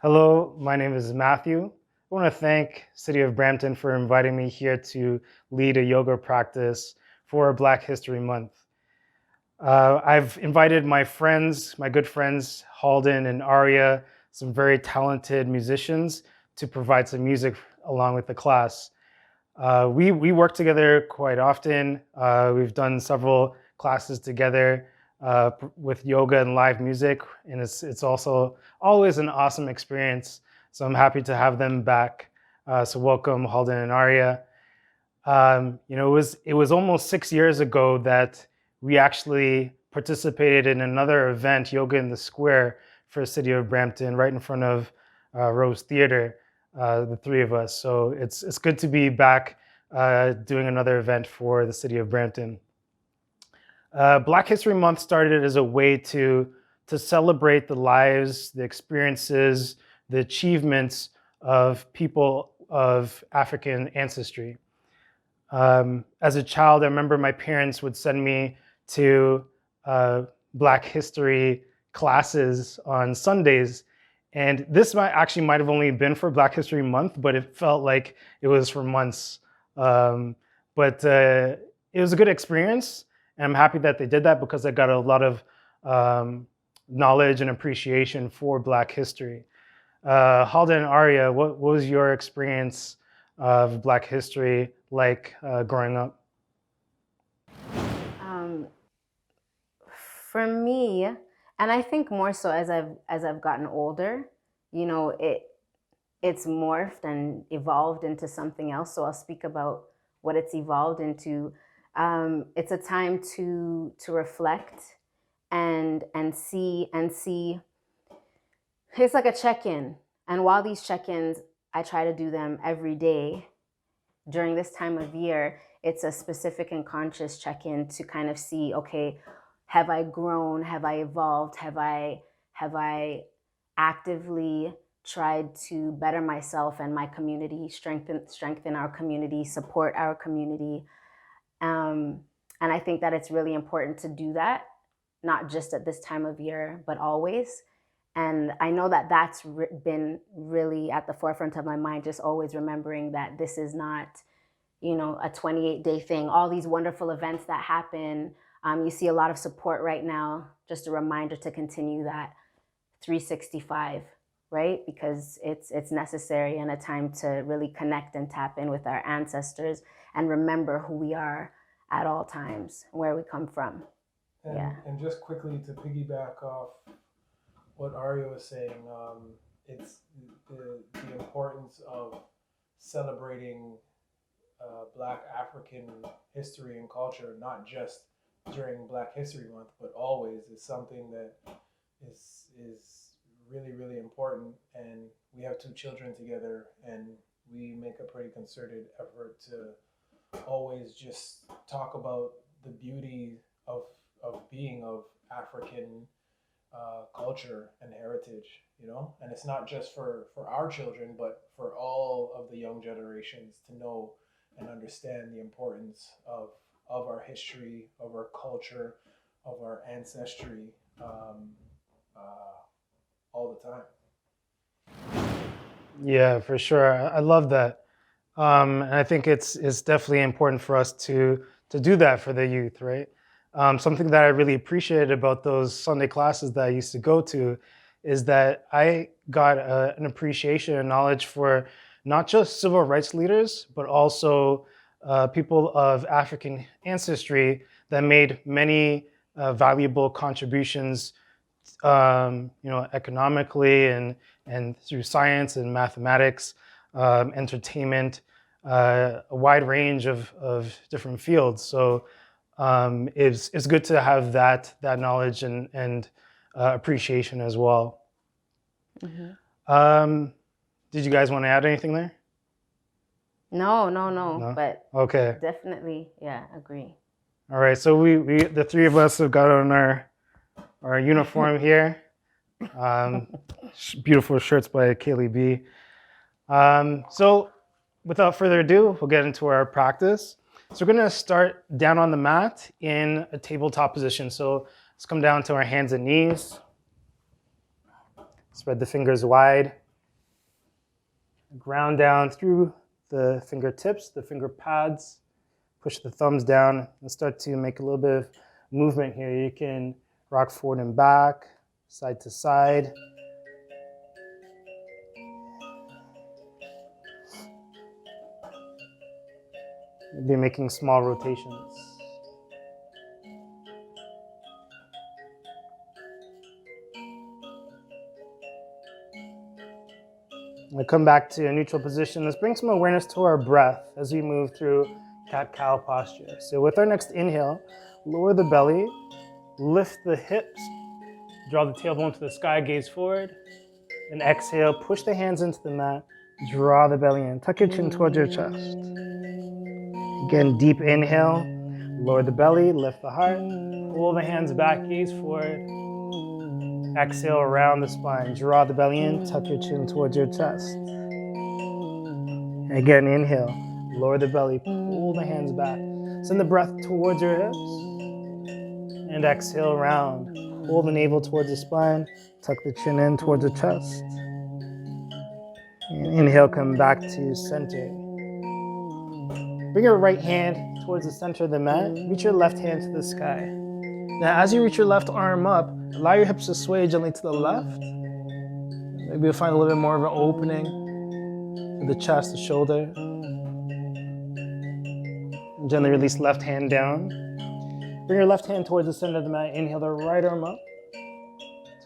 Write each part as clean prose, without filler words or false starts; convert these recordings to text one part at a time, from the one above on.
Hello, my name is Matthew. I want to thank City of Brampton for inviting me here to lead a yoga practice for Black History Month. I've invited my friends, my good friends, Halden and Aria, some very talented musicians, to provide some music along with the class. We work together quite often. We've done several classes together with yoga and live music, and it's also always an awesome experience. So I'm happy to have them back. So welcome, Halden and Aria. It was almost 6 years ago that we actually participated in another event, Yoga in the Square, for the City of Brampton, right in front of Rose Theater, the three of us. So it's good to be back doing another event for the City of Brampton. Black History Month started as a way to celebrate the lives, the experiences, the achievements of people of African ancestry. As a child, I remember my parents would send me to Black history classes on Sundays. And this might have only been for Black History Month, but it felt like it was for months. But it was a good experience. And I'm happy that they did that because I got a lot of knowledge and appreciation for Black history. Halda and Aria, what was your experience of Black history like growing up? Um, for me, and I think more so as I've gotten older, you know, it's morphed and evolved into something else. So I'll speak about what it's evolved into. It's a time to reflect and see. It's like a check-in, and while these check-ins, I try to do them every day during this time of year. It's a specific and conscious check-in to kind of see, okay, have I grown? Have I evolved? Have I actively tried to better myself and my community, strengthen our community, support our community? And I think that it's really important to do that, not just at this time of year, but always. And I know that that's been really at the forefront of my mind, just always remembering that this is not, a 28-day thing. All these wonderful events that happen, you see a lot of support right now. Just a reminder to continue that 365, right? Because it's necessary and a time to really connect and tap in with our ancestors and remember who we are at all times, where we come from. And, Yeah. and just quickly to piggyback off what Aria was saying, it's the importance of celebrating Black African history and culture, not just during Black History Month, but always, is something that is really, really important. And we have two children together, and we make a pretty concerted effort to always just talk about the beauty of being of African culture and heritage, and it's not just for our children, but for all of the young generations to know and understand the importance of our history, of our culture, of our ancestry, uh, all the time. Yeah, for sure. I love that. And I think it's definitely important for us to do that for the youth, right? Something that I really appreciated about those Sunday classes that I used to go to is that I got an appreciation and knowledge for not just civil rights leaders, but also people of African ancestry that made many valuable contributions, economically and through science and mathematics, entertainment, a wide range of different fields. So it's good to have that knowledge and appreciation as well. Mm-hmm. Did you guys want to add anything there? No, No? but Okay. definitely, yeah, agree. All right. So we the three of us have got on our uniform here. Beautiful shirts by Kaylee B. So without further ado, we'll get into our practice. So we're going to start down on the mat in a tabletop position. So let's come down to our hands and knees. Spread the fingers wide. Ground down through the fingertips, the finger pads. Push the thumbs down and start to make a little bit of movement here. You can rock forward and back, side to side. Maybe making small rotations. We'll come back to a neutral position. Let's bring some awareness to our breath as we move through cat-cow posture. So with our next inhale, lower the belly, lift the hips, draw the tailbone to the sky, gaze forward. And exhale, push the hands into the mat, draw the belly in. Tuck your chin towards your chest. Again, deep inhale, lower the belly, lift the heart, pull the hands back, gaze forward. Exhale, around the spine, draw the belly in, tuck your chin towards your chest. Again, inhale, lower the belly, pull the hands back. Send the breath towards your hips. And exhale, round. Pull the navel towards the spine, tuck the chin in towards the chest. And inhale, come back to center. Bring your right hand towards the center of the mat. Reach your left hand to the sky. Now, as you reach your left arm up, allow your hips to sway gently to the left. Maybe you'll find a little bit more of an opening for the chest, the shoulder. And gently release left hand down. Bring your left hand towards the center of the mat. Inhale the right arm up.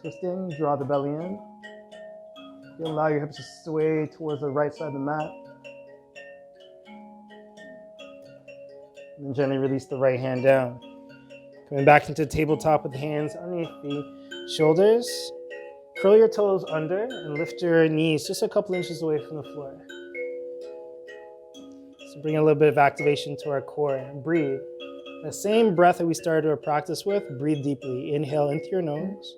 Twisting, draw the belly in. You allow your hips to sway towards the right side of the mat. And then gently release the right hand down. Coming back into tabletop with the hands underneath the shoulders. Curl your toes under and lift your knees just a couple inches away from the floor. So bring a little bit of activation to our core and breathe. The same breath that we started our practice with, breathe deeply. Inhale in through your nose.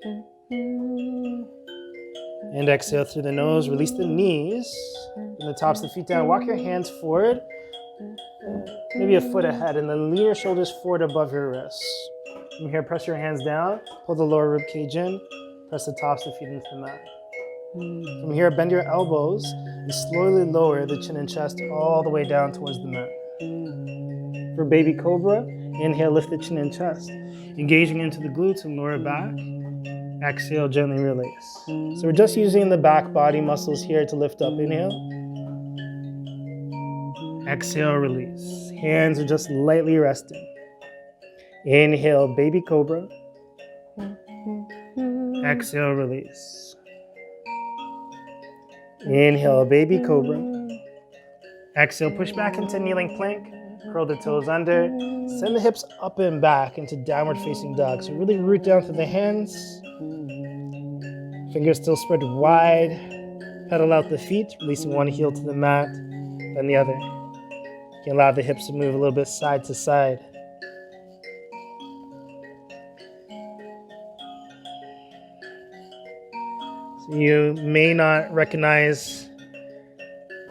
And exhale through the nose. Release the knees. Bring the tops of the feet down. Walk your hands forward. Maybe a foot ahead. And then lean your shoulders forward above your wrists. From here, press your hands down. Pull the lower rib cage in. Press the tops of the feet into the mat. From here, bend your elbows and slowly lower the chin and chest all the way down towards the mat. For baby cobra, inhale, lift the chin and chest. Engaging into the glutes and lower back. Exhale, gently release. So we're just using the back body muscles here to lift up. Inhale. Exhale, release. Hands are just lightly resting. Inhale, baby cobra. Exhale, release. Inhale, baby cobra. Exhale, push back into kneeling plank. Curl the toes under. Send the hips up and back into downward facing dog. So really root down through the hands. Fingers still spread wide. Pedal out the feet, releasing one heel to the mat, then the other. You can allow the hips to move a little bit side to side. So you may not recognize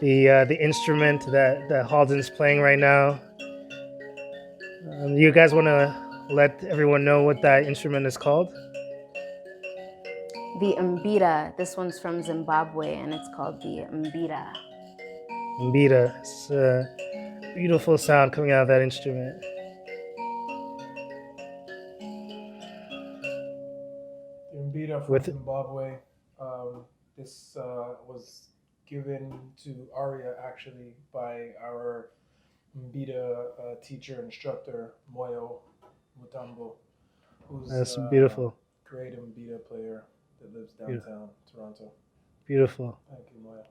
the instrument that Halden's playing right now. You guys want to let everyone know what that instrument is called? The mbira. This one's from Zimbabwe, and it's called the mbira. Mbira. It's a beautiful sound coming out of that instrument. The Mbira from Zimbabwe. This was given to Aria actually by our Mbira teacher instructor Moyo Mutambo, who's That's beautiful. Great Mbira player that lives downtown Toronto. Beautiful. Thank you, Moyo.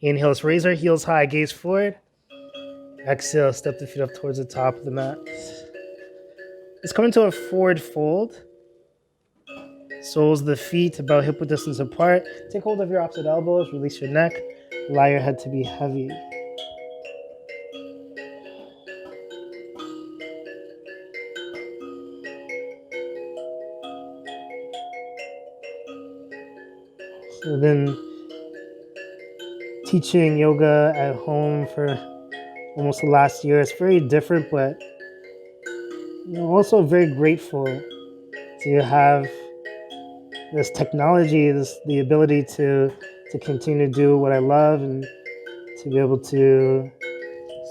Inhale, let's raise our heels high, gaze forward. Exhale, step the feet up towards the top of the mat. Let's come into a forward fold. Soles of the feet about hip width distance apart. Take hold of your opposite elbows, release your neck. Allow your head to be heavy. So I've been teaching yoga at home for almost the last year. It's very different, but also very grateful to have this technology, the ability to to continue to do what I love and to be able to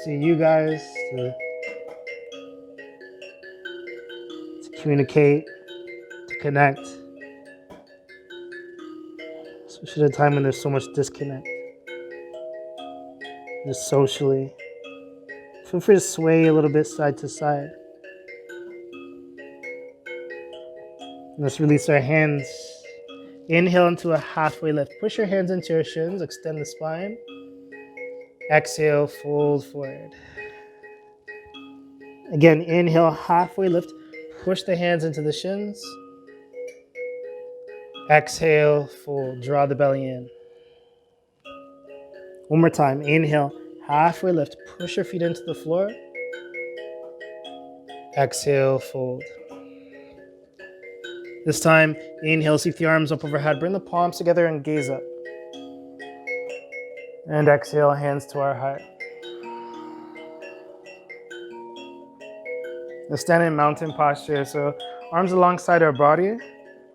see you guys, to communicate, to connect, especially at a time when there's so much disconnect, just socially. Feel free to sway a little bit side to side. Let's release our hands. Inhale into a halfway lift. Push your hands into your shins, extend the spine. Exhale, fold forward. Again, inhale, halfway lift. Push the hands into the shins. Exhale, fold. Draw the belly in. One more time. Inhale, halfway lift. Push your feet into the floor. Exhale, fold. This time, inhale, seek the arms up overhead. Bring the palms together and gaze up. And exhale, hands to our heart. Let's stand in mountain posture. So arms alongside our body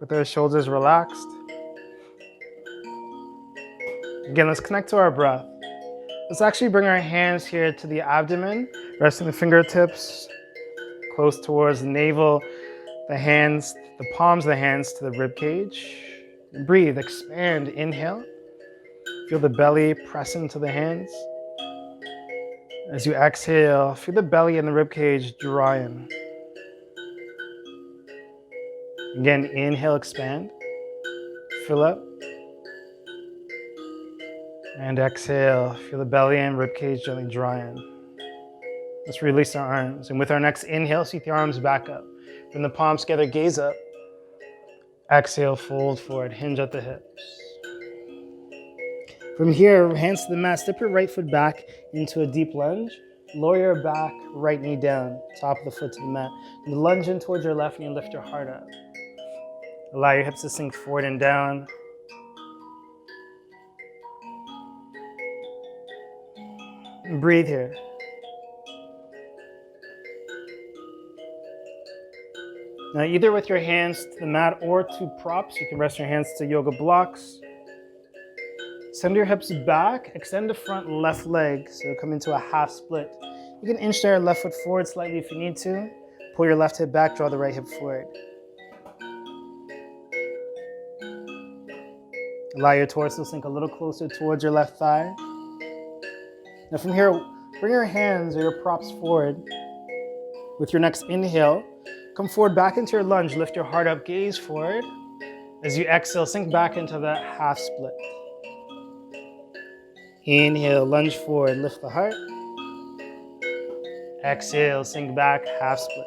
with our shoulders relaxed. Again, let's connect to our breath. Let's actually bring our hands here to the abdomen, resting the fingertips close towards the navel, the hands, the palms of the hands to the rib cage. Breathe, expand, inhale. Feel the belly press into the hands. As you exhale, feel the belly and the rib cage draw in. Again, inhale, expand. Fill up. And exhale, feel the belly and rib cage gently draw in. Let's release our arms. And with our next inhale, seek the arms back up. Bring the palms together, gaze up. Exhale, fold forward, hinge at the hips. From here, hands to the mat, step your right foot back into a deep lunge. Lower your back, right knee down, top of the foot to the mat. And lunge in towards your left knee and lift your heart up. Allow your hips to sink forward and down. And breathe here. Now, either with your hands to the mat or to props, you can rest your hands to yoga blocks. Send your hips back, extend the front left leg, so come into a half split. You can inch your left foot forward slightly if you need to. Pull your left hip back, draw the right hip forward. Allow your torso to sink a little closer towards your left thigh. Now from here, bring your hands or your props forward. With your next inhale, come forward back into your lunge, lift your heart up, gaze forward. As you exhale, sink back into that half split. Inhale, lunge forward, lift the heart. Exhale, sink back, half split.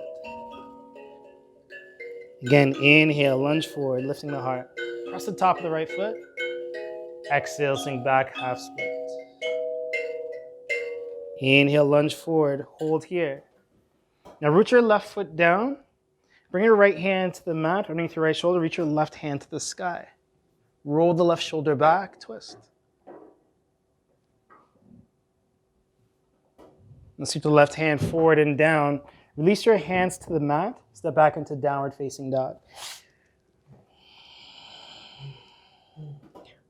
Again, inhale, lunge forward, lifting the heart. Press the top of the right foot. Exhale, sink back, half split. Inhale, lunge forward, hold here. Now root your left foot down. Bring your right hand to the mat underneath your right shoulder. Reach your left hand to the sky. Roll the left shoulder back, twist. Let's sweep the left hand forward and down. Release your hands to the mat. Step back into downward facing dog.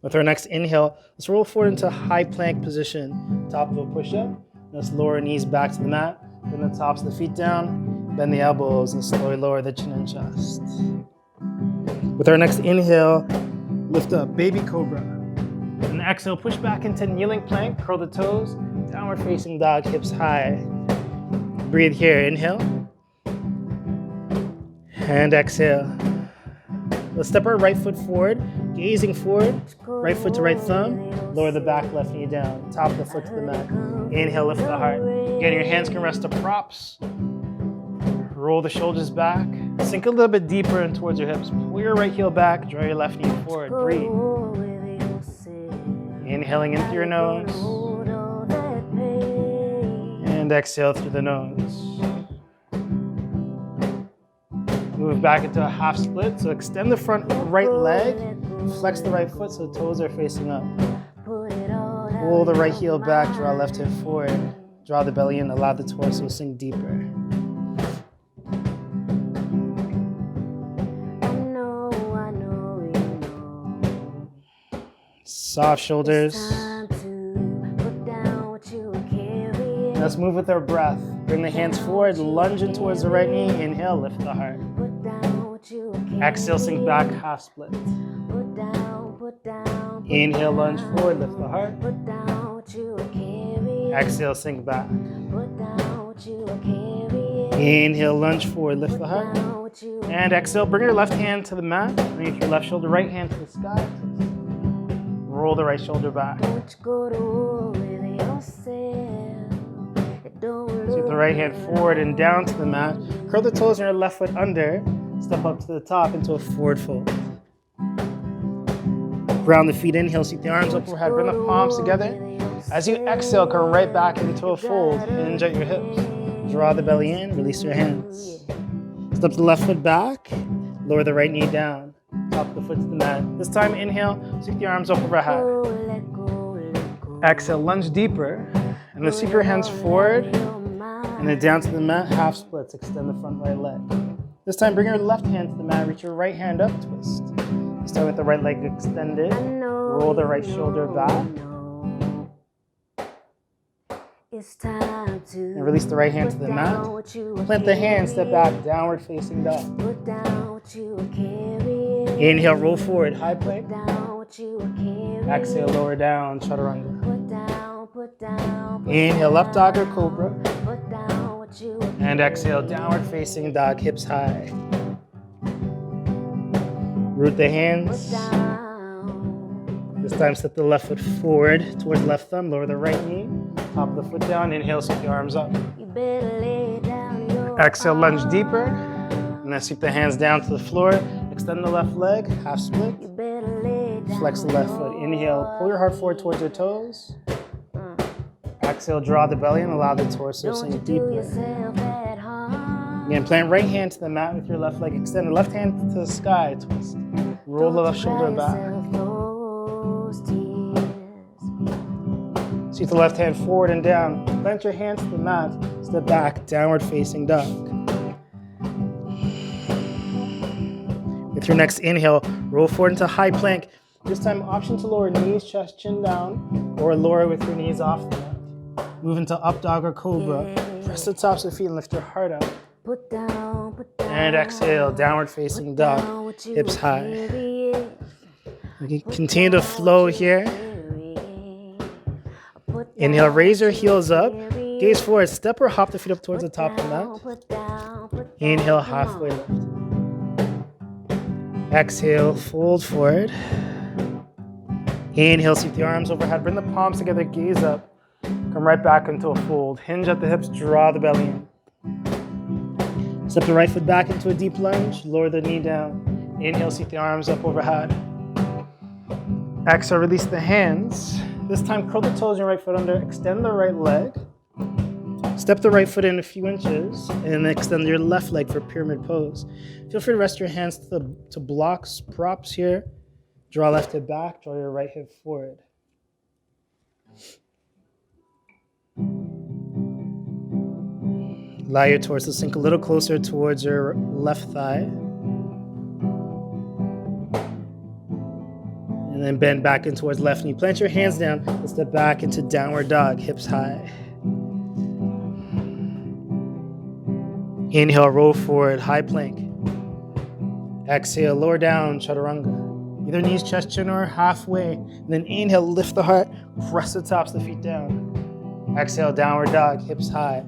With our next inhale, let's roll forward into high plank position. Top of a push-up. Let's lower knees back to the mat. Bring the tops of the feet down. Bend the elbows and slowly lower the chin and chest. With our next inhale, lift up, baby cobra. And exhale, push back into kneeling plank, curl the toes. Downward facing dog, hips high. Breathe here, inhale. And exhale. Let's step our right foot forward, gazing forward. Right foot to right thumb. Lower the back, left knee down. Top of the foot to the mat. Inhale, lift the heart. Again, your hands can rest to props. Roll the shoulders back. Sink a little bit deeper in towards your hips. Pull your right heel back. Draw your left knee forward. Breathe. Inhaling in through your nose. And exhale through the nose. Move back into a half split. So extend the front right leg. Flex the right foot so the toes are facing up. Pull the right heel back. Draw left hip forward. Draw the belly in. Allow the torso to sink deeper. Soft shoulders. Time to put down what you were carrying. Let's move with our breath. Bring the hands forward, lunge in towards the right knee. Inhale, lift the heart. Put down what you were carrying. Exhale, sink back, half split. Put down, put down. Put Inhale, lunge down. forward, lift the heart. Put down what you were carrying. Exhale, sink back. Put down what you were carrying. Inhale, lunge forward, lift the heart. Down what you were And exhale, bring your left hand to the mat. Underneath your left shoulder, right hand to the sky. Roll the right shoulder back. Don't you go to war with yourself. It don't Sweep look the right hand good. forward and down to the mat. Curl the toes on your left foot under. Step up to the top into a forward fold. Ground the feet, inhale, sweep the arms up overhead. Bring the palms together. As you exhale, come right back into a fold. Hinge at your hips. Draw the belly in, release your hands. Step the left foot back. Lower the right knee down. Top of the foot to the mat. This time, inhale, sweep the arms up overhead. Let go, let go. Exhale, lunge deeper. And then sweep your hands forward. And then down to the mat, half splits. Extend the front right leg. This time, bring your left hand to the mat. Reach your right hand up, twist. Start with the right leg extended. Roll the right shoulder back. It's time to And release the right hand to the mat. Plant the hand, step back, downward facing dog. Put down what you were carrying. Inhale, roll forward, high plank. Put down what you were carrying. Exhale, lower down, chaturanga. Put down, put down. Put Inhale, up dog or cobra. Put down what you were And exhale, downward facing dog, hips high. Root the hands. down. This time, step the left foot forward towards left thumb, lower the right knee. Top of the foot down, inhale, sweep the arms up. You better lay down your Exhale, lunge arms. deeper. And then sweep the hands down to the floor. Extend the left leg, half split. You better lay down Flex the left foot. Inhale, pull your heart forward towards your toes. Exhale, draw the belly and allow the torso to Don't you sink do deeper. yourself that harm. Again, plant right hand to the mat with your left leg extended. Left hand to the sky, twist. Roll the left shoulder back. Sweep the left hand forward and down. Plant your hands to the mat. Step back, downward facing dog. With your next inhale, roll forward into high plank. This time, option to lower knees, chest, chin down, or lower with your knees off the mat. Move into up dog or cobra. Press the tops of the feet and lift your heart up. Put down, put down. And exhale, downward facing dog, down what you hips were high. carrying. Okay, continue to flow here. Put Inhale, down raise your what you heels were up. carrying. Gaze forward, step or hop the feet up towards the top of the Down, mat. put down, put down. Inhale, Come halfway on. lift. Exhale, fold forward. Inhale, sweep the arms overhead. Bring the palms together, gaze up. Come right back into a fold. Hinge at the hips, draw the belly in. Step the right foot back into a deep lunge. Lower the knee down. Inhale, sweep the arms up overhead. Exhale, release the hands. This time, curl the toes on your right foot under. Extend the right leg. Step the right foot in a few inches and extend your left leg for pyramid pose. Feel free to rest your hands to blocks, props here. Draw left hip back, draw your right hip forward. Allow your torso to sink a little closer towards your left thigh. And then bend back in towards left knee. Plant your hands down and step back into downward dog, hips high. Inhale, roll forward, high plank. Exhale, lower down, chaturanga. Either knees, chest, chin, or halfway. And then inhale, lift the heart, press the tops of the feet down. Exhale, downward dog, hips high.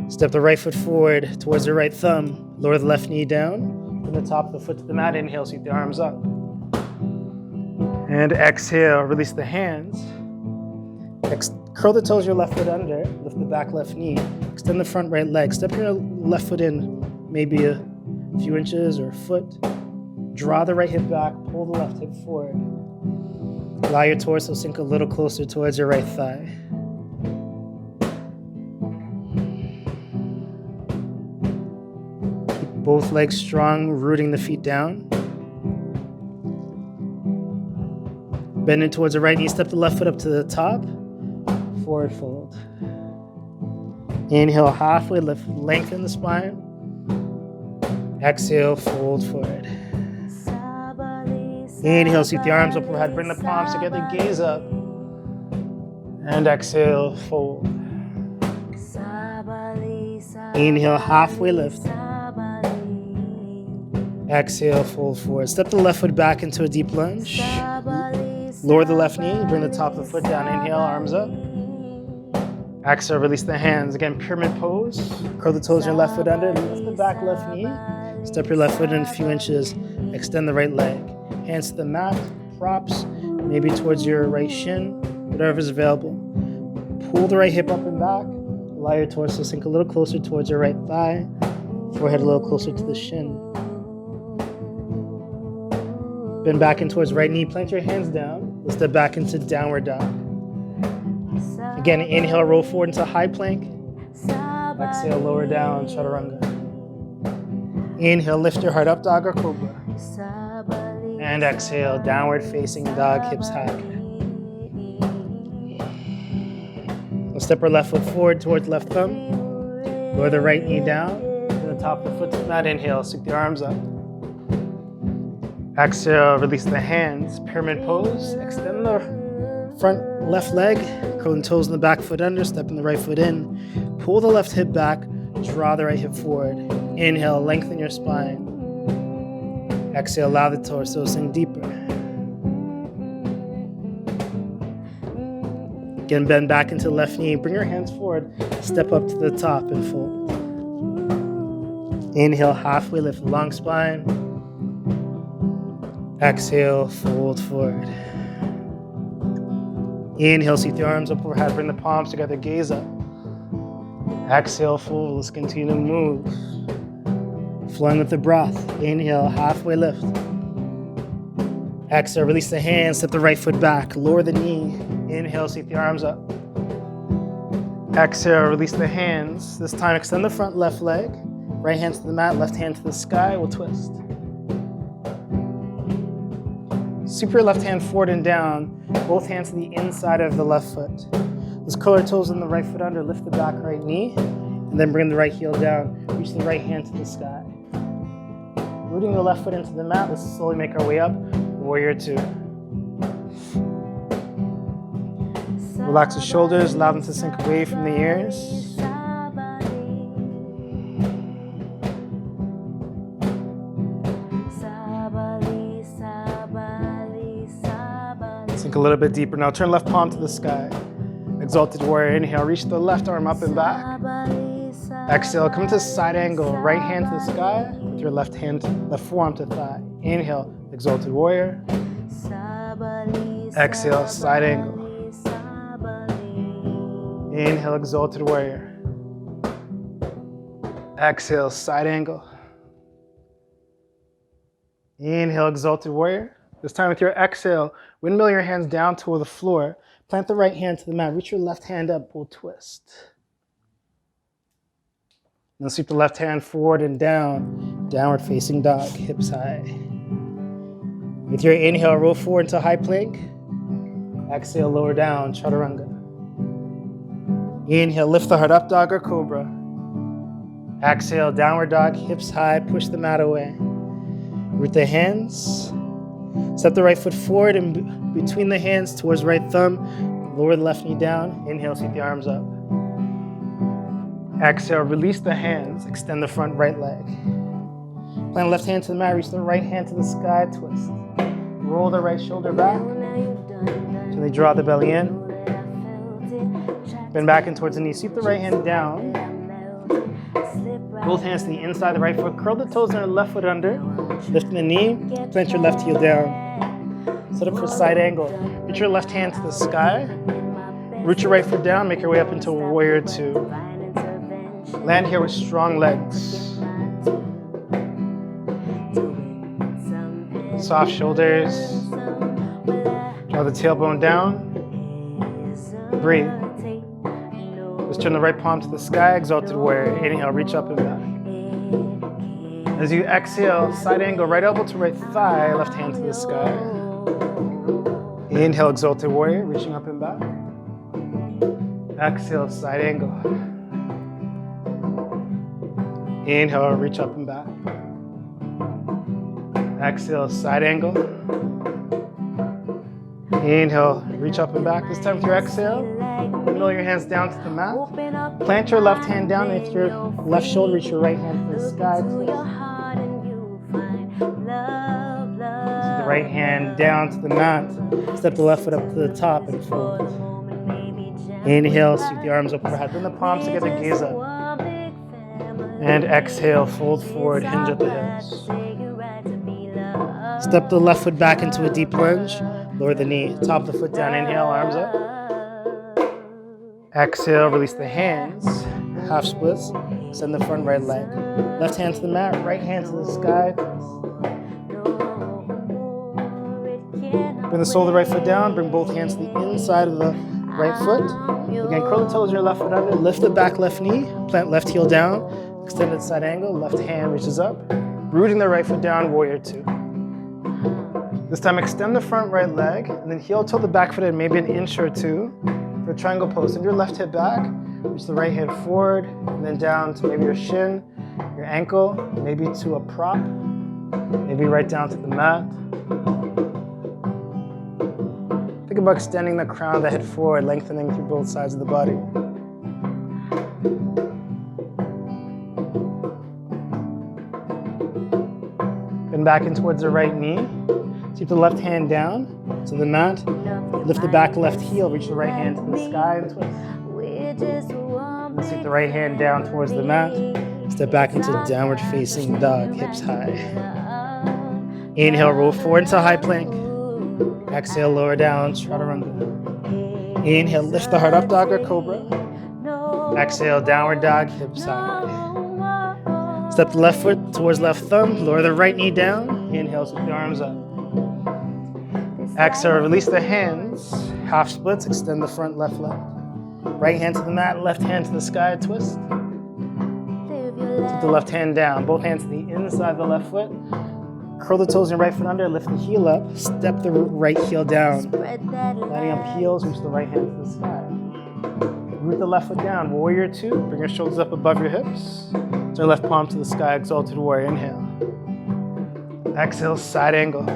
Step the right foot forward towards the right thumb. Lower the left knee down. From the top of the foot to the mat, inhale, sweep the arms up. And exhale, release the hands. Curl the toes of your left foot under. Lift the back left knee. Extend the front right leg. Step your left foot in maybe a few inches or a foot. Draw the right hip back. Pull the left hip forward. Allow your torso to sink a little closer towards your right thigh. Keep both legs strong, rooting the feet down. Bend in towards the right knee. Step the left foot up to the top. Forward fold. Inhale, halfway lift, lengthen the spine. Exhale, fold forward. Inhale, sweep the arms up overhead, bring the palms together, gaze up. And exhale, fold. Inhale, halfway lift. Exhale, fold forward. Step the left foot back into a deep lunge. Lower the left knee, bring the top of the foot down. Inhale, arms up. Exhale, release the hands. Again, pyramid pose. Curl the toes, your left foot under. Lift the back left knee. Step your left foot in a few inches. Extend the right leg. Hands to the mat, props, maybe towards your right shin, whatever's available. Pull the right hip up and back. Allow your torso to sink a little closer towards your right thigh. Forehead a little closer to the shin. Bend back in towards right knee. Plant your hands down. Let's step back into downward dog. Again, inhale, roll forward into high plank. Exhale, lower down, chaturanga. Inhale, lift your heart up, dog or cobra. And exhale, downward facing dog, hips high. We'll step our left foot forward towards left thumb. Lower the right knee down. And the top of the foot to the mat. Inhale, sweep the arms up. Exhale, release the hands. Pyramid pose. Extend the front left leg. Curling toes in the back foot under. Stepping the right foot in. Pull the left hip back. Draw the right hip forward. Inhale, lengthen your spine. Exhale, allow the torso to sink deeper. Again, bend back into the left knee. Bring your hands forward. Step up to the top and fold. Inhale, halfway lift, long spine. Exhale, fold forward. Inhale, seat the arms up overhead. Bring the palms together, gaze up. Exhale, fold. Let's continue to move. Flowing with the breath. Inhale, halfway lift. Exhale, release the hands, step the right foot back, lower the knee. Inhale, seat the arms up. Exhale, release the hands. This time, extend the front left leg. Right hand to the mat, left hand to the sky. We'll twist. Sweep your left hand forward and down. Both hands to the inside of the left foot. Let's curl our toes in the right foot under, lift the back right knee, and then bring the right heel down. Reach the right hand to the sky. Rooting the left foot into the mat, let's slowly make our way up. Warrior two. Relax the shoulders, allow them to sink away from the ears. Sink a little bit deeper. Now turn left palm to the sky. Exalted warrior, inhale, reach the left arm up and back. Exhale, come to side angle, right hand to the sky, with your left forearm to thigh. Inhale, exalted warrior. Exhale, side angle. Inhale, exalted warrior. Exhale, side angle. Inhale, exalted warrior. This time with your exhale, windmill your hands down toward the floor. Plant the right hand to the mat. Reach your left hand up, we'll twist. Then sweep the left hand forward and down. Downward facing dog, hips high. With your inhale, roll forward into high plank. Exhale, lower down, chaturanga. Inhale, lift the heart up, dog or cobra. Exhale, downward dog, hips high, push the mat away. Root the hands. Step the right foot forward and between the hands towards right thumb. Lower the left knee down. Inhale, sweep the arms up. Exhale, release the hands. Extend the front right leg. Plant left hand to the mat. Reach the right hand to the sky. Twist. Roll the right shoulder back. Gently draw the belly in. Bend back and towards the knee. Sweep the right hand down. Both hands to the inside of the right foot. Curl the toes and the left foot under. Lifting the knee. Plant your left heel down. Set up for side angle. Reach your left hand to the sky. Root your right foot down. Make your way up into warrior two. Land here with strong legs. Soft shoulders. Draw the tailbone down. Breathe. Just turn the right palm to the sky. Exalted warrior. Inhale, reach up and back. As you exhale, side angle, right elbow to right thigh, left hand to the sky. Inhale, exalted warrior, reaching up and back. Exhale, side angle. Inhale, reach up and back. Exhale, side angle. Inhale, reach up and back. This time with your exhale, middle of your hands down to the mat. Plant your left hand down, and with your left shoulder, reach your right hand to the sky. Take the right hand down to the mat. Step the left foot up to the top and fold. Inhale, sweep the arms up overhead. Bring the palms together, gaze up. And exhale, fold forward, hinge at the hips. Step the left foot back into a deep lunge. Lower the knee, top the foot down. Inhale, arms up. Exhale, release the hands. Half splits. Extend the front right leg. Left hand to the mat, right hand to the sky. Bring the sole of the right foot down. Bring both hands to the inside of the right foot. Again, curl the toes of your left foot under. Lift the back left knee. Plant left heel down. Extended side angle. Left hand reaches up. Rooting the right foot down, warrior two. This time extend the front right leg and then heel toe the back foot in maybe an inch or two for a triangle pose. Send your left hip back, reach the right hip forward and then down to maybe your shin, your ankle, maybe to a prop, maybe right down to the mat. Think about extending the crown of the head forward, lengthening through both sides of the body. Bend back in towards the right knee. Keep the left hand down to the mat. Lift the back left heel, reach the right hand to the sky and twist. And sweep the right hand down towards the mat. Step back into downward facing dog, hips high. Inhale, roll forward into high plank. Exhale, lower down, chaturanga. Inhale, lift the heart up, dog or cobra. Exhale, downward dog, hips high. Step the left foot towards left thumb, lower the right knee down. Inhale, sweep the arms up. Exhale, release the hands. Half splits, extend the front left leg. Right hand to the mat, left hand to the sky, twist. Put the left hand down, both hands to the inside of the left foot. Curl the toes in your right foot under, lift the heel up. Step the right heel down. Landing on heels, reach the right hand to the sky. Root the left foot down, warrior two. Bring your shoulders up above your hips. Turn your left palm to the sky, exalted warrior, inhale. Exhale, side angle.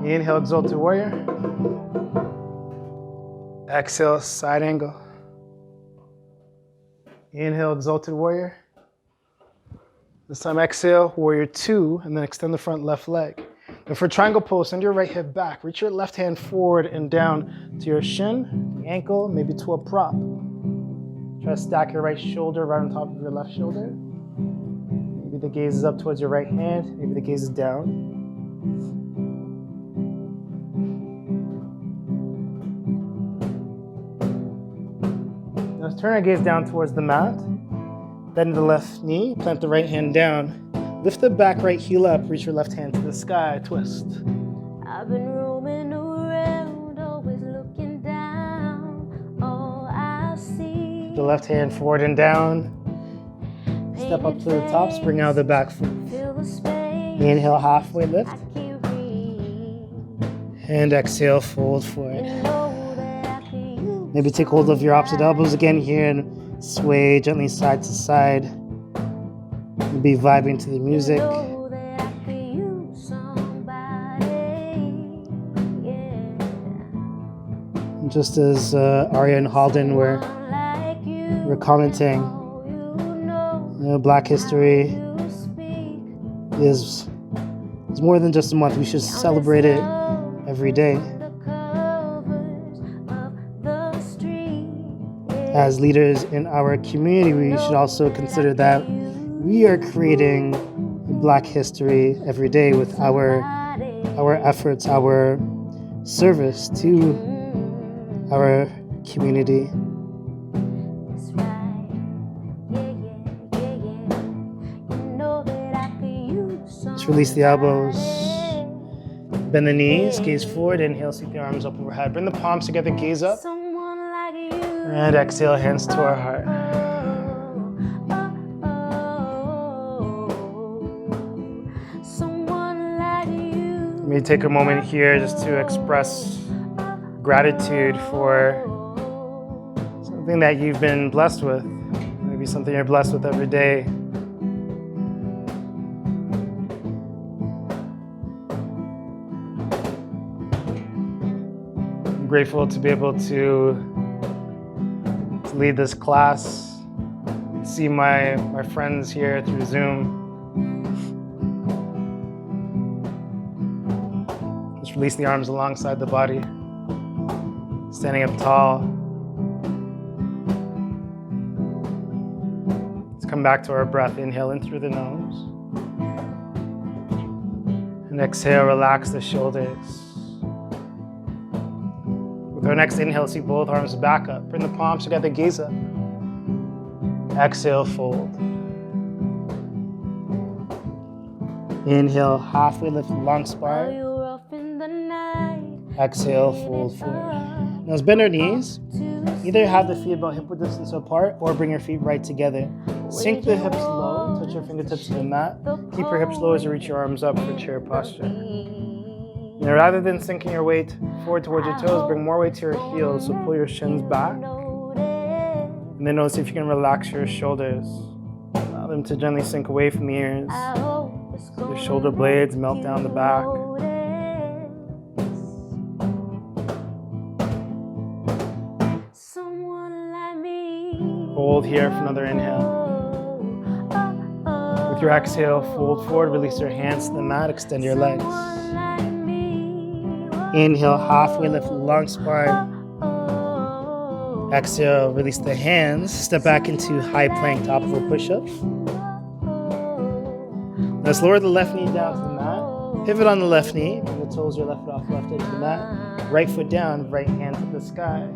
Inhale, exalted warrior. Exhale, side angle. Inhale, exalted warrior. This time exhale, warrior two, and then extend the front left leg. And for triangle pose, send your right hip back. Reach your left hand forward and down to your shin, the ankle, maybe to a prop. Try to stack your right shoulder right on top of your left shoulder. Maybe the gaze is up towards your right hand, maybe the gaze is down. Now turn our gaze down towards the mat. Bend the left knee, plant the right hand down. Lift the back right heel up, reach your left hand to the sky, twist. I've been roaming around, always looking down. All I see. The left hand forward and down. Step up to the top, spring out of the back foot. Inhale, halfway lift. And exhale, fold forward. Maybe take hold of your opposite elbows again here and sway gently side to side. Be vibing to the music. Just as Arya and Halden were commenting, Black History is more than just a month. We should celebrate it every day. As leaders in our community, we should also consider that we are creating Black history every day with our efforts, our service to our community. Just release the elbows. Bend the knees, gaze forward, inhale, sweep the arms up overhead. Bring the palms together, gaze up. And exhale, hands to our heart. Let me take a moment here just to express gratitude for something that you've been blessed with. Maybe something you're blessed with every day. grateful to be able to lead this class, see my friends here through Zoom. Just release the arms alongside the body, standing up tall. Let's come back to our breath. Inhale in through the nose. And exhale, relax the shoulders. With our next inhale, see both arms back up. Bring the palms together, gaze up. Exhale, fold. Inhale, halfway lift, long spine. Exhale, fold forward. Now let's bend our knees. Either have the feet about hip width distance apart or bring your feet right together. Sink the hips low, touch your fingertips to the mat. Keep your hips low as you reach your arms up for chair posture. Now rather than sinking your weight forward towards your toes, bring more weight to your heels, so pull your shins back. And then notice if you can relax your shoulders. Allow them to gently sink away from the ears. Your shoulder blades melt down the back. Hold here for another inhale. With your exhale, fold forward, release your hands to the mat, extend your legs. Inhale, halfway lift, long spine. Exhale, release the hands, step back into high plank, top of a push-up. Let's lower the left knee down to the mat. Pivot on the left knee, bring the toes of your left foot off left edge of the mat. Right foot down, right hand to the sky.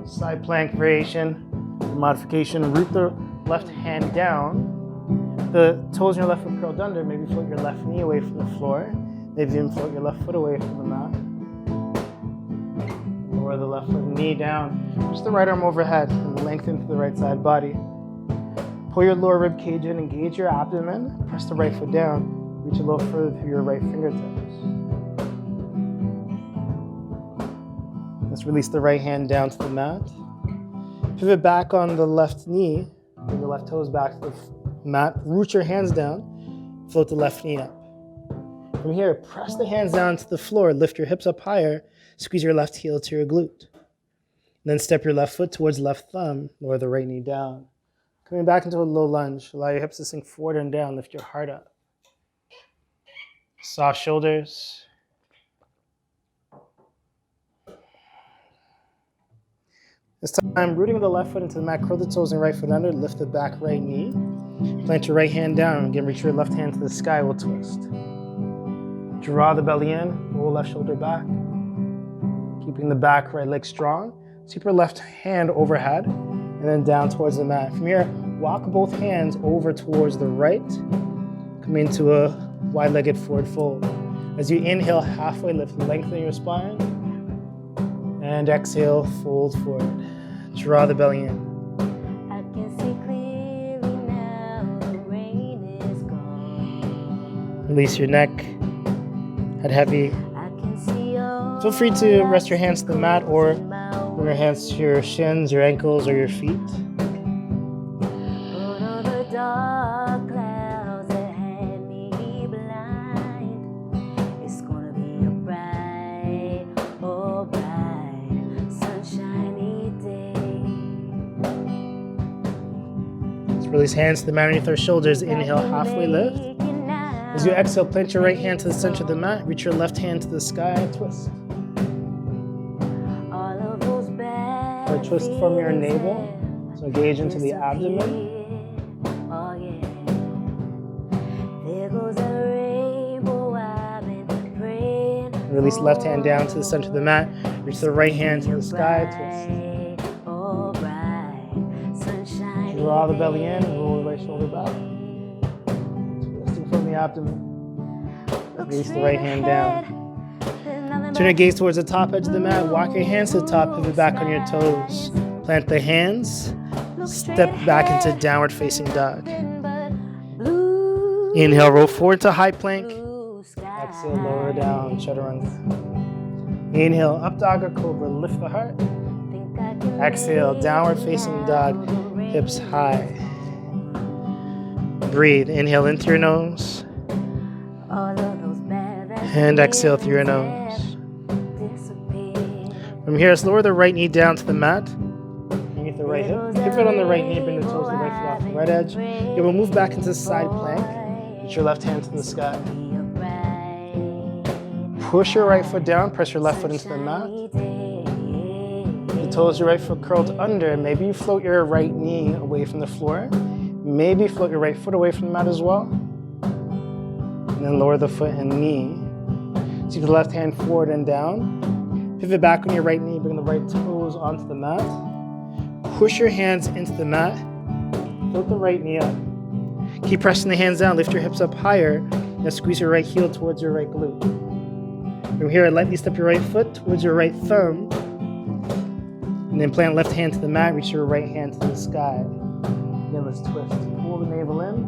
Side plank variation, modification, root the left hand down. The toes in your left foot curled under, maybe float your left knee away from the floor. Maybe even float your left foot away from the mat. Lower the left foot knee down. Just the right arm overhead and lengthen to the right side body. Pull your lower rib cage in, engage your abdomen. Press the right foot down. Reach a little further through your right fingertips. Let's release the right hand down to the mat. Pivot back on the left knee. Bring the left toes back to the mat. Root your hands down. Float the left knee up. From here, press the hands down to the floor. Lift your hips up higher. Squeeze your left heel to your glute. Then step your left foot towards left thumb. Lower the right knee down. Coming back into a low lunge. Allow your hips to sink forward and down. Lift your heart up. Soft shoulders. This time, rooting the left foot into the mat, curl the toes and right foot under, lift the back right knee. Plant your right hand down. Again, reach your left hand to the sky, we'll twist. Draw the belly in, roll left shoulder back. Keeping the back right leg strong. Keep your left hand overhead and then down towards the mat. From here, walk both hands over towards the right. Come into a wide-legged forward fold. As you inhale, halfway lift, lengthen your spine. And exhale, fold forward. Draw the belly in. I can see clearly now, the rain is gone. Release your neck, head heavy. Feel free to rest your hands to the mat or bring your hands to your shins, your ankles, or your feet. Release hands to the mat underneath our shoulders. Inhale, halfway lift. As you exhale, plant your right hand to the center of the mat. Reach your left hand to the sky, twist. Or twist from your navel. So engage into the abdomen. Release left hand down to the center of the mat. Reach the right hand to the sky, twist. Draw the belly in and roll the right shoulder back. Twisting from the abdomen. Release the right hand down. Turn your gaze towards the top edge of the mat. Walk your hands to the top, pivot back on your toes. Plant the hands. Step back into downward facing dog. Inhale, roll forward to high plank. Exhale, lower down, chaturanga. Inhale, up dog or cobra, lift the heart. Exhale, downward facing dog. Hips high. Breathe. Inhale in through your nose. And exhale through your nose. From here, let's lower the right knee down to the mat. Underneath the right hip. Pivot on the right knee, bring the toes of the right foot off the right edge. You will move back into side plank. Put your left hand to the sky. Push your right foot down, press your left foot into the mat. The toes of your right foot curled under. Maybe you float your right knee away from the floor. Maybe float your right foot away from the mat as well. And then lower the foot and knee. Keep the left hand forward and down. Pivot back on your right knee, bring the right toes onto the mat. Push your hands into the mat. Float the right knee up. Keep pressing the hands down, lift your hips up higher, and squeeze your right heel towards your right glute. From here, lightly step your right foot towards your right thumb, and then plant left hand to the mat, reach your right hand to the sky. Again, let's twist. Pull the navel in,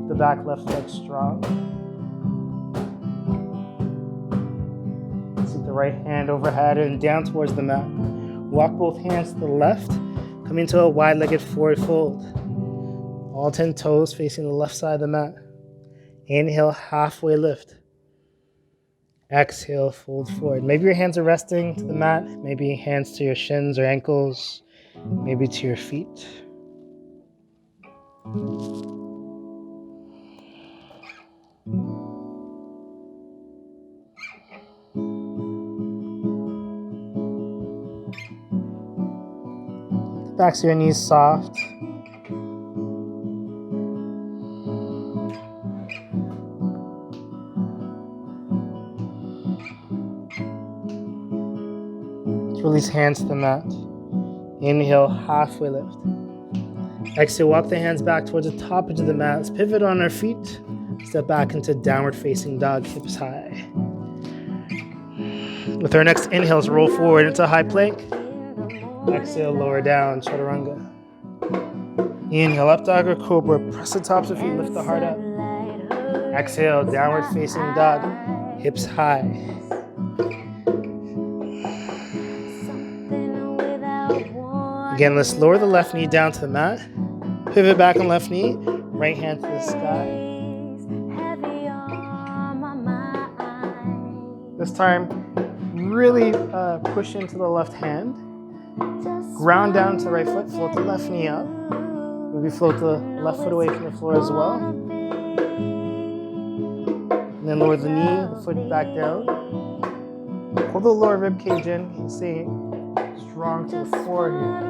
keep the back left leg strong. Keep the right hand overhead and down towards the mat. Walk both hands to the left, come into a wide-legged forward fold. All 10 toes facing the left side of the mat. Inhale, halfway lift. Exhale, fold forward. Maybe your hands are resting to the mat, maybe hands to your shins or ankles, maybe to your feet. Backs of your knees soft. Release hands to the mat. Inhale, halfway lift. Exhale, walk the hands back towards the top edge of the mat. Let's pivot on our feet. Step back into downward facing dog, hips high. With our next inhales, roll forward into high plank. Exhale, lower down, chaturanga. Inhale, up dog or cobra. Press the tops of feet, lift the heart up. Exhale, downward facing dog, hips high. Again, let's lower the left knee down to the mat. Pivot back on left knee, right hand to the sky. This time, really push into the left hand. Ground down to the right foot, float the left knee up. Maybe float the left foot away from the floor as well. And then lower the knee, the foot back down. Pull the lower rib cage in, and stay strong to the floor here.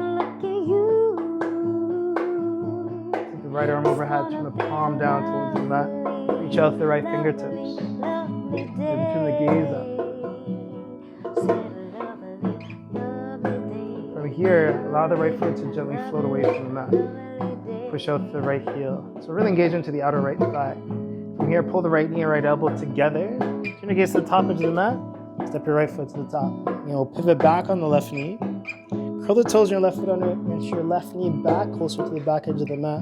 Keep the right arm overhead, turn the palm down towards the mat. Reach out the right fingertips. Maybe turn the gaze up. From here, allow the right foot to gently float away from the mat. Push out the right heel. So really engage into the outer right thigh. From here, pull the right knee and right elbow together. Turn your gaze to the top edge of the mat. Step your right foot to the top. Pivot back on the left knee. Curl the toes of your left foot under it. Reach your left knee back, closer to the back edge of the mat.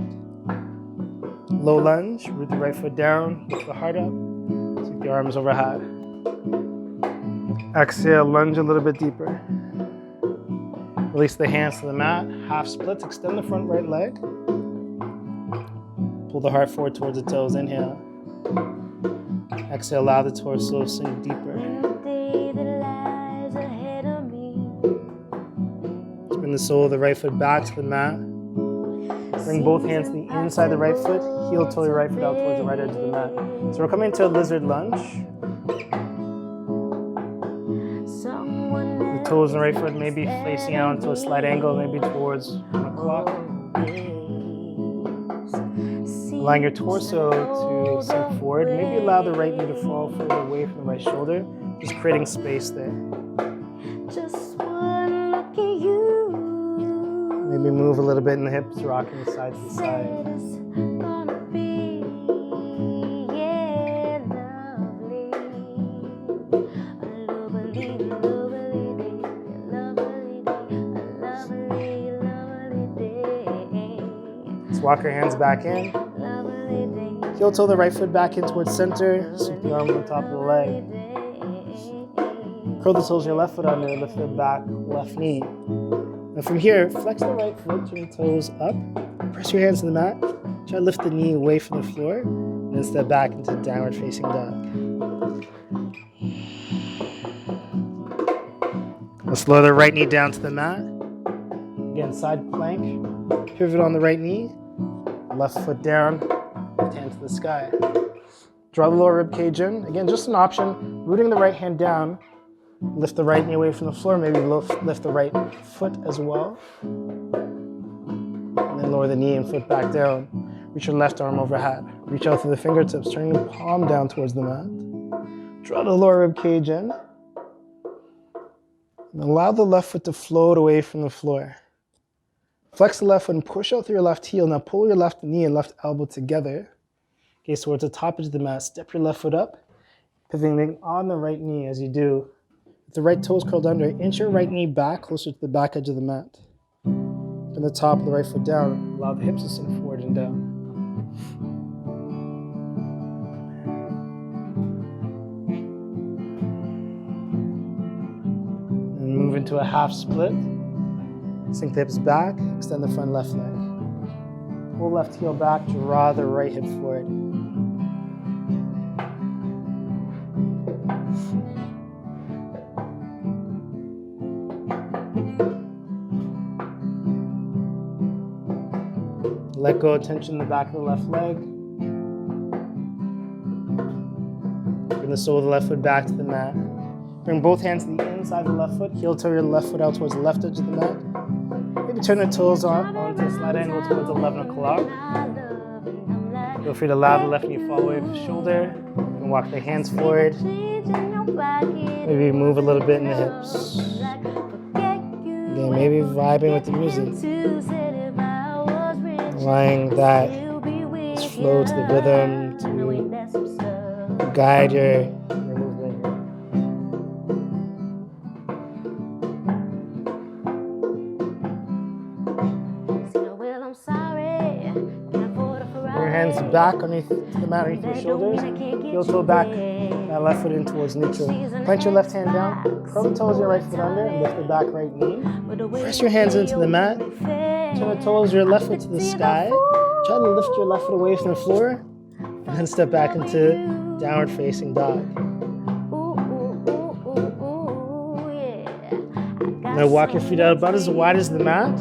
Low lunge, root the right foot down, lift the heart up. Take the arms overhead. Exhale, lunge a little bit deeper. Release the hands to the mat, half splits, extend the front right leg. Pull the heart forward towards the toes, inhale. Exhale, allow the torso to sink deeper. Bring the sole of the right foot back to the mat. Bring both hands to the inside of the right foot, heel toe your right foot out towards the right edge of the mat. So we're coming to a lizard lunge. The toes on the right foot may be facing out into a slight angle, maybe towards 1 o'clock. Allowing your torso to sink forward. Maybe allow the right knee to fall further away from the right shoulder, just creating space there. Maybe move a little bit in the hips, rocking side to side. Let's walk our hands back in. Heel toe the right foot back in towards center. Sweep the arm on the top of the leg. Curl the toes of your left foot under, lift the back left knee. And from here, flex the right foot, turn the toes up. Press your hands to the mat. Try to lift the knee away from the floor. And then step back into downward facing dog. Let's lower the right knee down to the mat. Again, side plank. Pivot on the right knee. Left foot down, left hand to the sky. Draw the lower rib cage in. Again, just an option. Rooting the right hand down. Lift the right knee away from the floor. Maybe lift the right foot as well. And then lower the knee and foot back down. Reach your left arm overhead. Reach out through the fingertips, turning the palm down towards the mat. Draw the lower rib cage in. And allow the left foot to float away from the floor. Flex the left foot and push out through your left heel. Now pull your left knee and left elbow together. Gaze towards the top edge of the mat. Step your left foot up, pivoting on the right knee as you do. With the right toes curled under, inch your right knee back closer to the back edge of the mat. Turn the top of the right foot down. Allow the hips to sink forward and down. And move into a half split. Sink the hips back, extend the front left leg. Pull left heel back, draw the right hip forward. Let go of tension in the back of the left leg. Bring the sole of the left foot back to the mat. Bring both hands to the inside of the left foot. Heel toe your left foot out towards the left edge of the mat. Maybe turn the toes onto a slight angle towards 11 o'clock. Feel free to allow the left knee to fall away from the shoulder. You can walk the hands forward. Maybe move a little bit in the hips. Again, maybe vibing with the music. Allowing that just flow to the rhythm to guide your movement. Bring your hands back underneath the mat underneath your shoulders. Heel toe back, that left foot in towards neutral. Plant your left hand down, curl the toes of your right foot under, and lift the back right knee. Press your hands into the mat. Turn the toes of your left foot to the sky. Try to lift your left foot away from the floor. And then step back into downward facing dog. Now walk your feet out about as wide as the mat.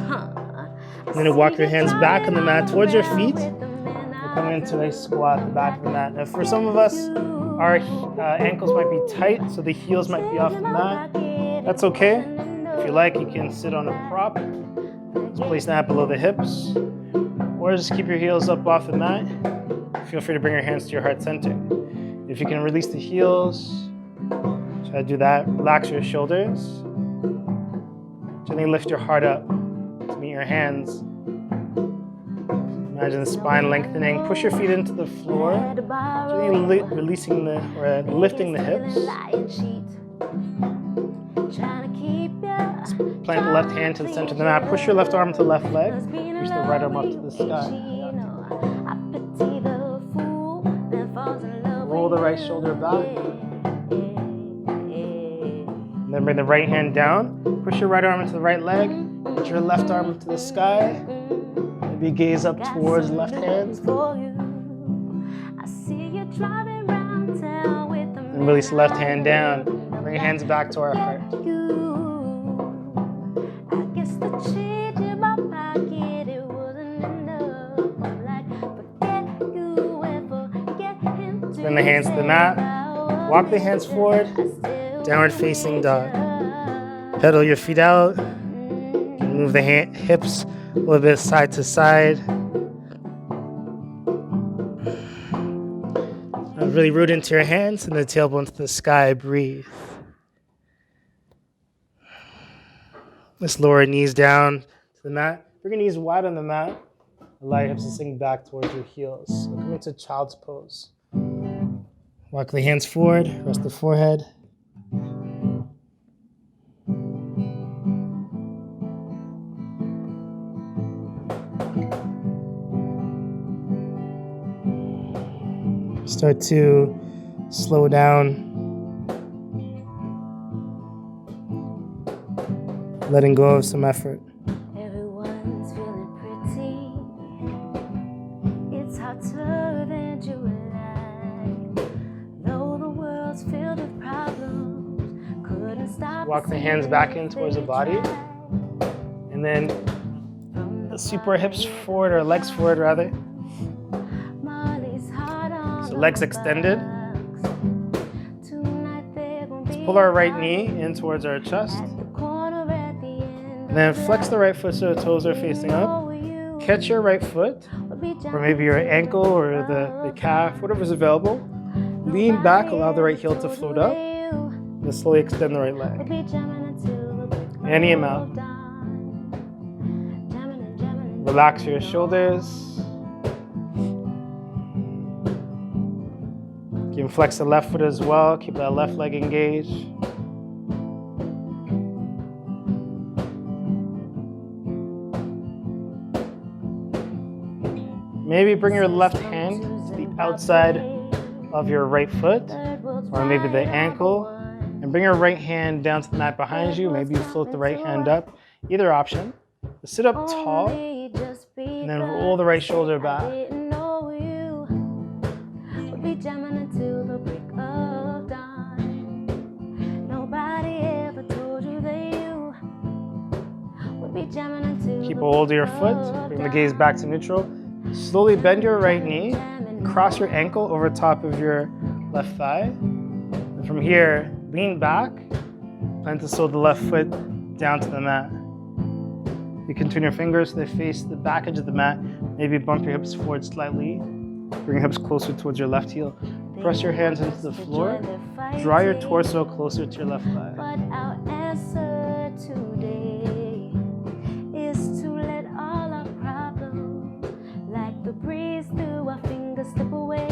And then walk your hands back on the mat towards your feet. We're coming into a squat at the back of the mat. Now for some of us, our ankles might be tight, so the heels might be off the mat. That's okay. If you like, you can sit on a prop. Just place that below the hips. Or just keep your heels up off the mat. Feel free to bring your hands to your heart center. If you can release the heels, try to do that. Relax your shoulders. Gently lift your heart up to meet your hands. Imagine the spine lengthening. Push your feet into the floor. Gently releasing or lifting the hips. Plant the left hand to the center of the mat. Push your left arm to the left leg. Reach the right arm up to the sky. Roll the right shoulder back. And then bring the right hand down. Push your right arm into the right leg. Put your left arm up to the sky. Maybe gaze up towards left hand. And release the left hand down. Bring your hands back to our heart. Bring the hands to the mat. Walk the hands forward. Downward facing dog. Pedal your feet out. Move the hips a little bit side to side. Really root into your hands and the tailbone to the sky. Breathe. Let's lower your knees down to the mat. Bring your knees wide on the mat. Allow your hips to sink back towards your heels. So come into child's pose. Walk the hands forward, rest the forehead. Start to slow down. Letting go of some effort. Everyone's feeling pretty. It's hotter than July. Though the world's filled with problems, couldn't stop Walk the hands back in towards the body. And then sweep our hips forward, or legs forward rather. So legs extended. Let's pull our right knee in towards our chest. And then flex the right foot so the toes are facing up. Catch your right foot, or maybe your ankle or the calf, whatever's available. Lean back, allow the right heel to float up. And slowly extend the right leg. Any amount. Relax your shoulders. You can flex the left foot as well. Keep that left leg engaged. Maybe bring your left hand to the outside of your right foot, or maybe the ankle, and bring your right hand down to the mat behind you. Maybe you float the right hand up. Either option. Sit up tall, and then roll the right shoulder back. Keep a hold of your foot. Bring the gaze back to neutral. Slowly bend your right knee. Cross your ankle over top of your left thigh. And from here, lean back. Plant the sole of the left foot down to the mat. You can turn your fingers so they face the back edge of the mat. Maybe bump your hips forward slightly. Bring your hips closer towards your left heel. Press your hands into the floor. Draw your torso closer to your left thigh. But our answer today is to let all our problems, like the breeze through our fingers, slip away.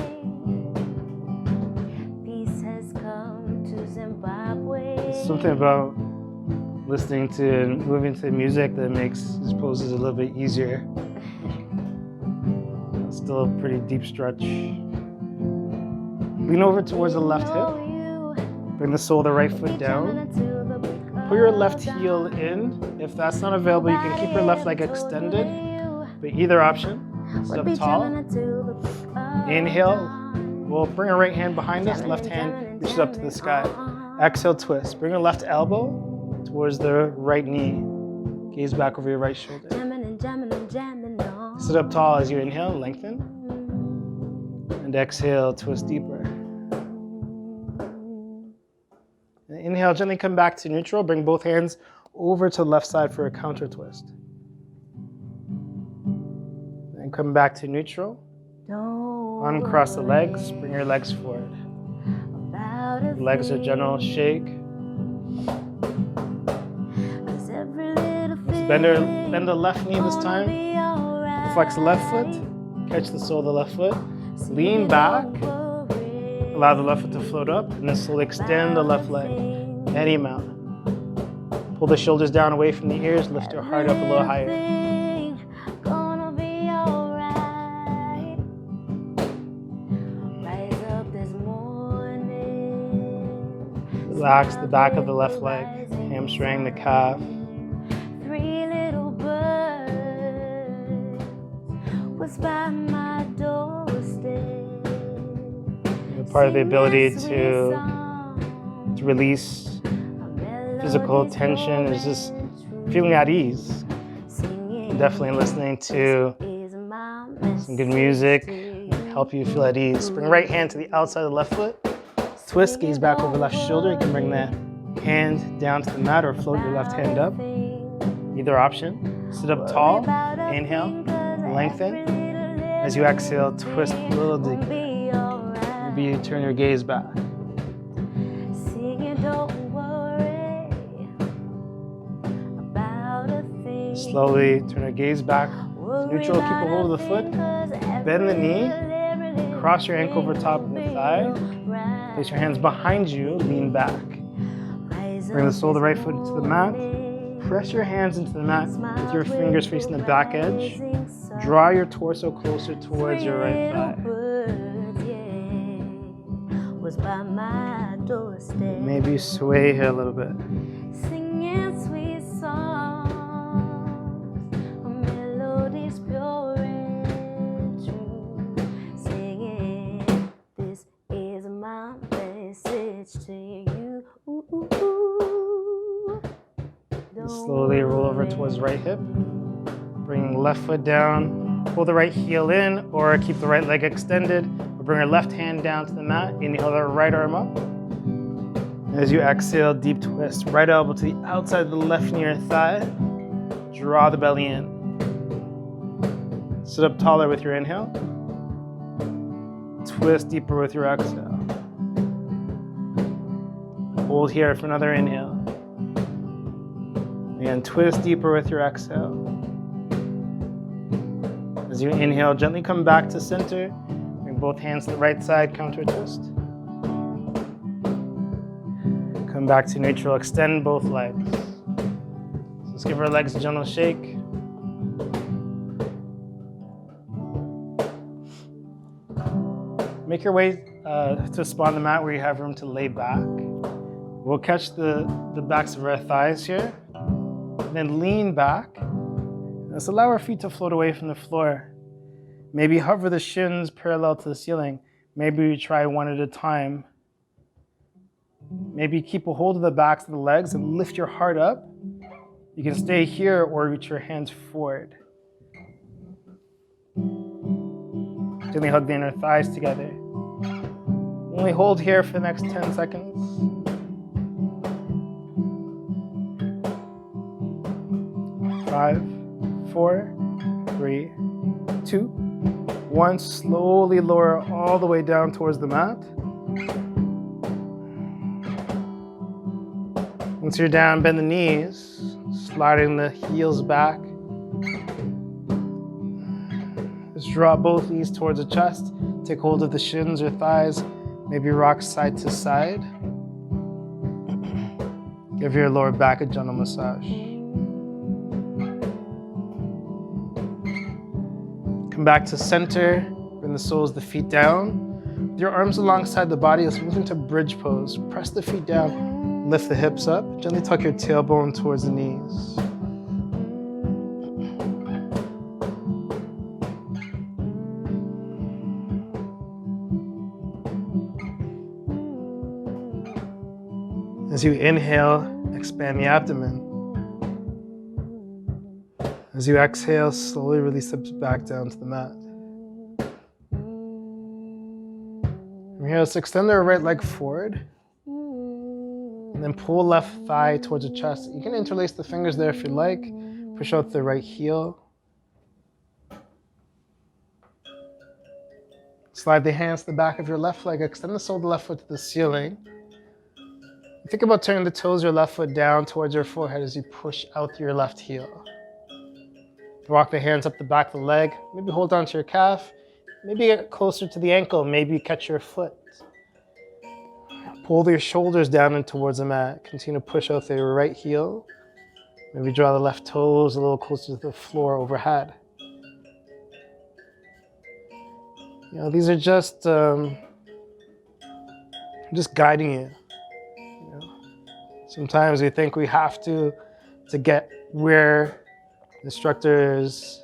Peace has come to Zimbabwe. There's something about listening to and moving to music that makes these poses a little bit easier. It's still a pretty deep stretch. Lean over towards the left hip. Bring the sole of the right foot down. Put your left heel in. If that's not available, you can keep your left leg extended. But either option. Sit up tall. Inhale. We'll bring our right hand behind us. Left hand reaches up to the sky. Exhale, twist. Bring your left elbow towards the right knee. Gaze back over your right shoulder. Sit up tall as you inhale, lengthen. And exhale, twist deeper. And inhale, gently come back to neutral. Bring both hands over to the left side for a counter twist. And come back to neutral. Uncross the legs, bring your legs forward. Legs are general shake. Bend the left knee this time. Flex the left foot. Catch the sole of the left foot. Lean back. Allow the left foot to float up. And then slowly extend the left leg. Any amount. Pull the shoulders down away from the ears. Lift your heart up a little higher. Relax the back of the left leg. Hamstring the calf. By my doorstep. Part of the ability to release physical tension is just feeling at ease. And definitely listening to some good music help you feel at ease. Bring right hand to the outside of the left foot. Twist, gaze back over left shoulder. You can bring the hand down to the mat or float your left hand up. Either option. Sit up tall. Inhale. Lengthen. As you exhale, twist a little deeper. Maybe you turn your gaze back. Slowly turn your gaze back. Neutral, keep a hold of the foot. Bend the knee. Cross your ankle over top of the thigh. Place your hands behind you, lean back. Bring the sole of the right foot into the mat. Press your hands into the mat with your fingers facing the back edge. Draw your torso closer towards your right thigh. Maybe sway here a little bit. Singing sweet songs, melodies pure and true. Singing, this is my message to you. Ooh, ooh, ooh. Slowly roll over towards right hip. Bring left foot down. Pull the right heel in or keep the right leg extended. Or bring your left hand down to the mat. Inhale the right arm up. As you exhale, deep twist. Right elbow to the outside of the left knee or thigh. Draw the belly in. Sit up taller with your inhale. Twist deeper with your exhale. Hold here for another inhale. Again, twist deeper with your exhale. As you inhale, gently come back to center. Bring both hands to the right side, counter twist. Come back to neutral, extend both legs. So let's give our legs a gentle shake. Make your way to a spot on the mat where you have room to lay back. We'll catch the backs of our thighs here. And then lean back. Let's allow our feet to float away from the floor. Maybe hover the shins parallel to the ceiling. Maybe we try one at a time. Maybe keep a hold of the backs of the legs and lift your heart up. You can stay here or reach your hands forward. Gently hug the inner thighs together. Only hold here for the next 10 seconds. 5, 4, 3, 2, 1. Slowly lower all the way down towards the mat. Once you're down, bend the knees, sliding the heels back. Just draw both knees towards the chest. Take hold of the shins or thighs. Maybe rock side to side. Give your lower back a gentle massage. Come back to center. Bring the soles of the feet down. With your arms alongside the body, let's move into bridge pose. Press the feet down. Lift the hips up. Gently tuck your tailbone towards the knees. As you inhale, expand the abdomen. As you exhale, slowly release the hips back down to the mat. From here, let's extend our right leg forward. And then pull left thigh towards the chest. You can interlace the fingers there if you like. Push out the right heel. Slide the hands to the back of your left leg. Extend the sole of the left foot to the ceiling. Think about turning the toes of your left foot down towards your forehead as you push out your left heel. Walk the hands up the back of the leg. Maybe hold on to your calf. Maybe get closer to the ankle. Maybe catch your foot. Pull your shoulders down and towards the mat. Continue to push out the right heel. Maybe draw the left toes a little closer to the floor overhead. You know, these are just guiding you. Sometimes we think we have to get where the instructor is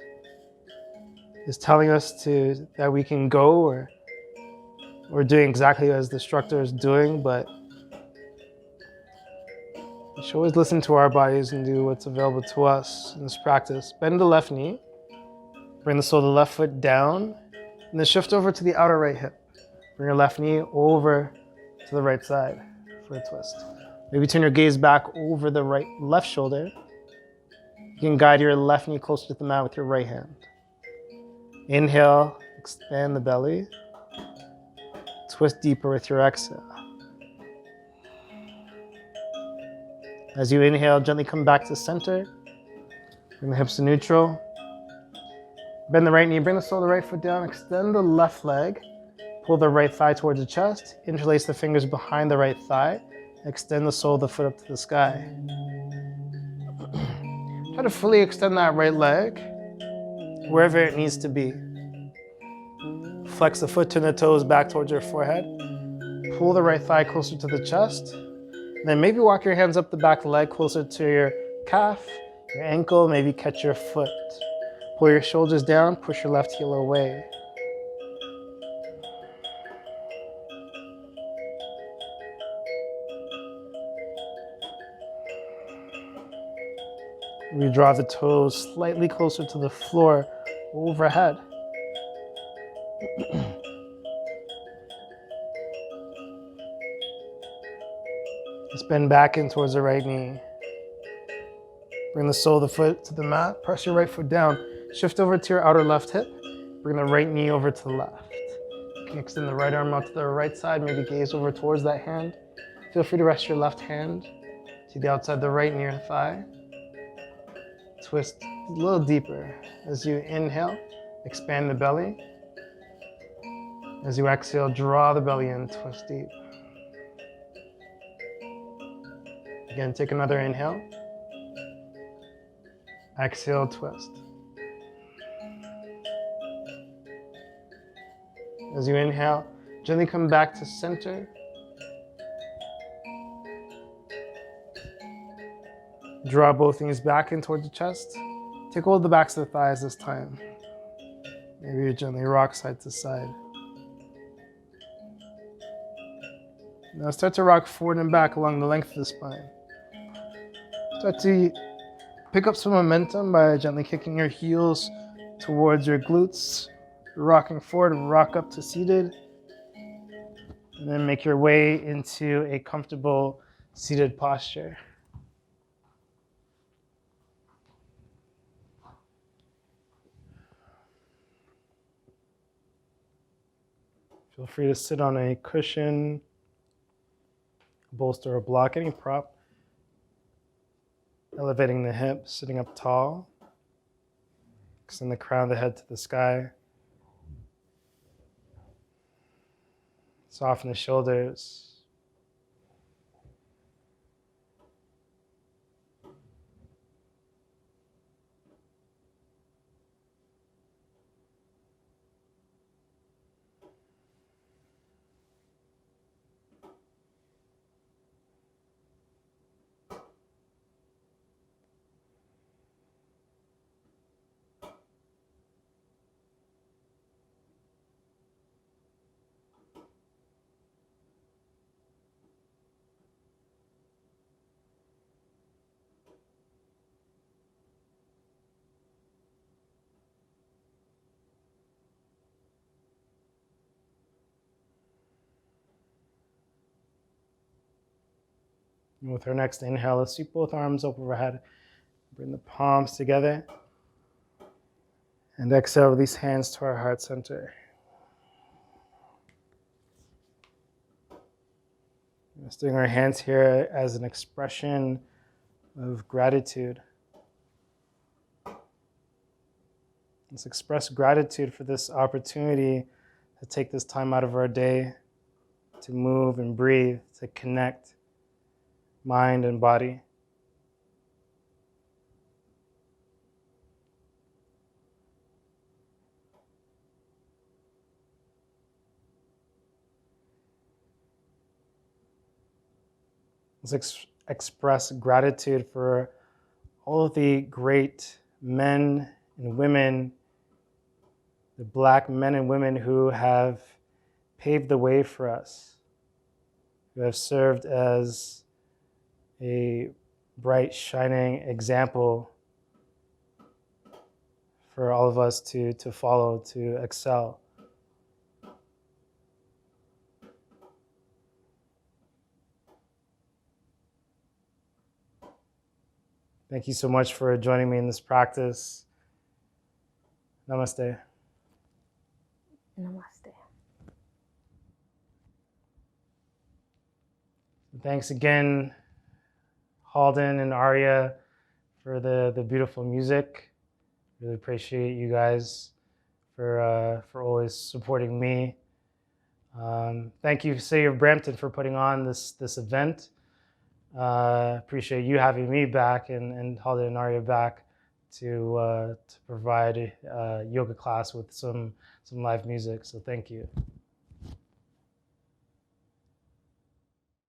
telling us that we can go, or we're doing exactly as the instructor is doing, but we should always listen to our bodies and do what's available to us in this practice. Bend the left knee, bring the sole of the left foot down, and then shift over to the outer right hip. Bring your left knee over to the right side for a twist. Maybe turn your gaze back over the left shoulder. You can guide your left knee closer to the mat with your right hand. Inhale, expand the belly. Twist deeper with your exhale. As you inhale, gently come back to center. Bring the hips to neutral. Bend the right knee, bring the sole of the right foot down, extend the left leg. Pull the right thigh towards the chest. Interlace the fingers behind the right thigh. Extend the sole of the foot up to the sky. Try to fully extend that right leg wherever it needs to be. Flex the foot, turn the toes back towards your forehead. Pull the right thigh closer to the chest. And then maybe walk your hands up the back leg closer to your calf, your ankle, maybe catch your foot. Pull your shoulders down, push your left heel away. We draw the toes slightly closer to the floor overhead. Just bend back in towards the right knee. Bring the sole of the foot to the mat. Press your right foot down. Shift over to your outer left hip. Bring the right knee over to the left. You can extend the right arm out to the right side. Maybe gaze over towards that hand. Feel free to rest your left hand to the outside the right near thigh. Twist a little deeper. As you inhale, expand the belly. As you exhale, draw the belly in, twist deep. Again, take another inhale. Exhale, twist. As you inhale, gently come back to center. Draw both knees back in towards the chest. Take hold of the backs of the thighs this time. Maybe you gently rock side to side. Now start to rock forward and back along the length of the spine. Start to pick up some momentum by gently kicking your heels towards your glutes. Rocking forward, rock up to seated. And then make your way into a comfortable seated posture. Feel free to sit on a cushion, bolster or block, any prop. Elevating the hips, sitting up tall. Extend the crown of the head to the sky. Soften the shoulders. And with our next inhale, let's sweep both arms up overhead. Bring the palms together. And exhale, release hands to our heart center. Resting our hands here as an expression of gratitude. Let's express gratitude for this opportunity to take this time out of our day to move and breathe, to connect mind and body. Let's express gratitude for all of the great men and women, the Black men and women who have paved the way for us, who have served as a bright, shining example for all of us to follow, to excel. Thank you so much for joining me in this practice. Namaste. Namaste. Thanks again, Halden and Arya, for the beautiful music. Really appreciate you guys for always supporting me. Thank you, City of Brampton, for putting on this event. Appreciate you having me back and Halden and Arya back to provide a yoga class with some live music. So thank you.